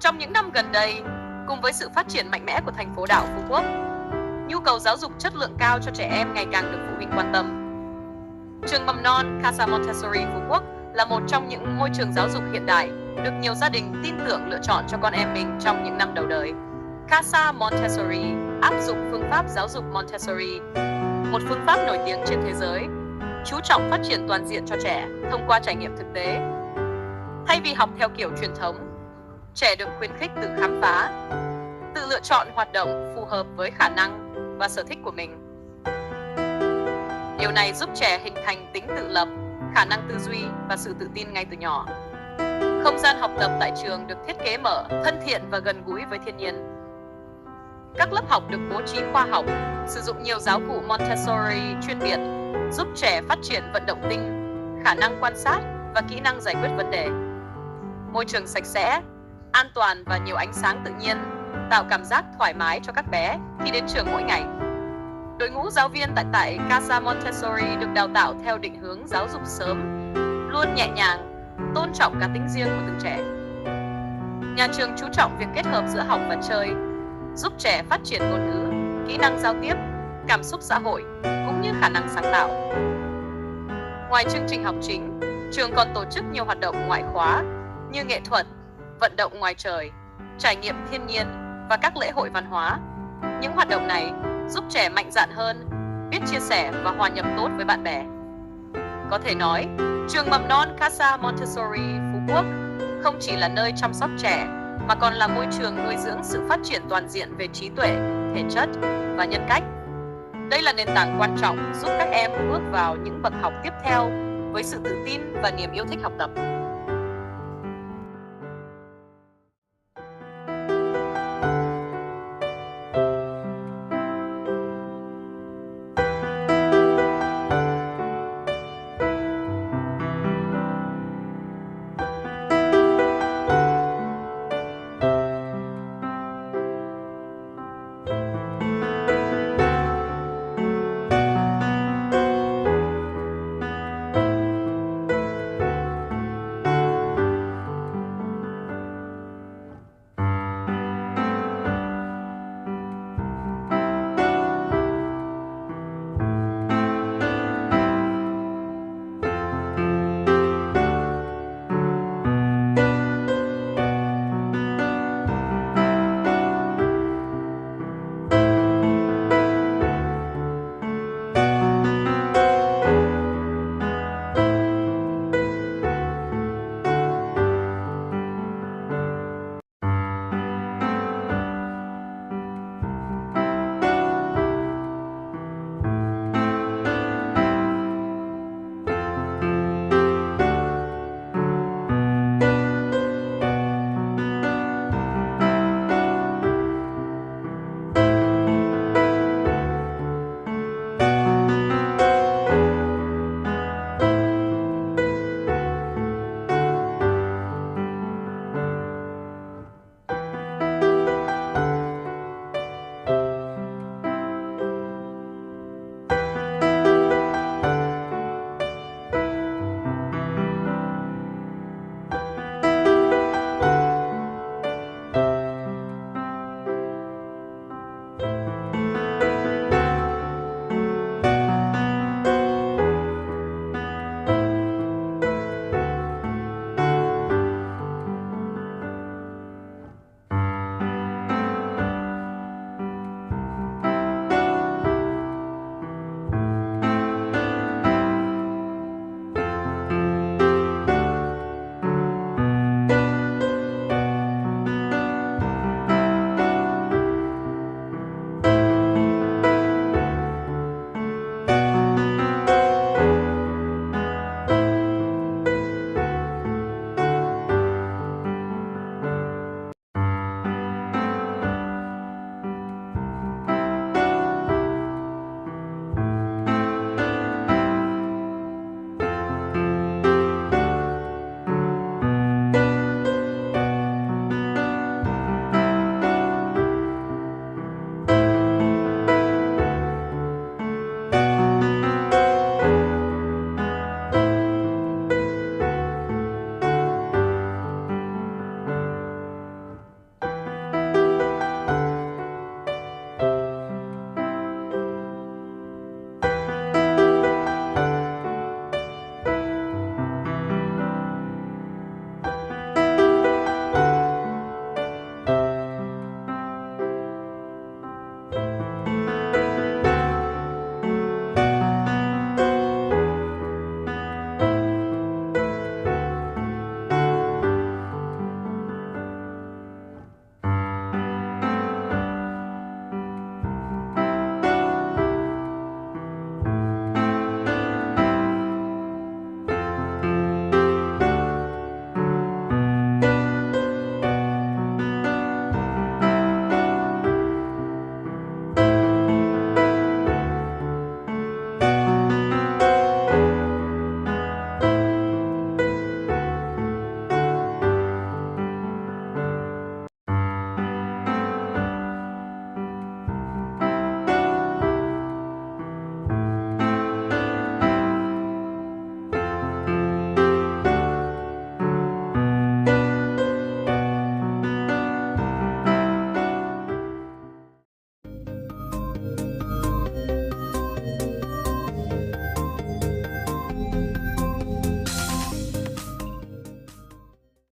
Trong những năm gần đây, cùng với sự phát triển mạnh mẽ của thành phố đảo Phú Quốc, nhu cầu giáo dục chất lượng cao cho trẻ em ngày càng được phụ huynh quan tâm. Trường mầm non Casa Montessori Phú Quốc là một trong những môi trường giáo dục hiện đại được nhiều gia đình tin tưởng lựa chọn cho con em mình trong những năm đầu đời. Casa Montessori áp dụng phương pháp giáo dục Montessori, một phương pháp nổi tiếng trên thế giới, chú trọng phát triển toàn diện cho trẻ thông qua trải nghiệm thực tế. Thay vì học theo kiểu truyền thống, trẻ được khuyến khích tự khám phá, tự lựa chọn hoạt động phù hợp với khả năng và sở thích của mình. Điều này giúp trẻ hình thành tính tự lập, khả năng tư duy và sự tự tin ngay từ nhỏ. Không gian học tập tại trường được thiết kế mở, thân thiện và gần gũi với thiên nhiên. Các lớp học được bố trí khoa học, sử dụng nhiều giáo cụ Montessori chuyên biệt, giúp trẻ phát triển vận động tinh, khả năng quan sát và kỹ năng giải quyết vấn đề. Môi trường sạch sẽ, an toàn và nhiều ánh sáng tự nhiên tạo cảm giác thoải mái cho các bé khi đến trường mỗi ngày. Đội ngũ giáo viên tại Casa Montessori được đào tạo theo định hướng giáo dục sớm, luôn nhẹ nhàng, tôn trọng cá tính riêng của từng trẻ. Nhà trường chú trọng việc kết hợp giữa học và chơi, giúp trẻ phát triển ngôn ngữ, kỹ năng giao tiếp, cảm xúc xã hội, cũng như khả năng sáng tạo. Ngoài chương trình học chính, trường còn tổ chức nhiều hoạt động ngoại khóa như nghệ thuật, vận động ngoài trời, trải nghiệm thiên nhiên và các lễ hội văn hóa. Những hoạt động này giúp trẻ mạnh dạn hơn, biết chia sẻ và hòa nhập tốt với bạn bè. Có thể nói, trường mầm non Casa Montessori Phú Quốc không chỉ là nơi chăm sóc trẻ, mà còn là môi trường nuôi dưỡng sự phát triển toàn diện về trí tuệ, thể chất và nhân cách. Đây là nền tảng quan trọng giúp các em bước vào những bậc học tiếp theo với sự tự tin và niềm yêu thích học tập.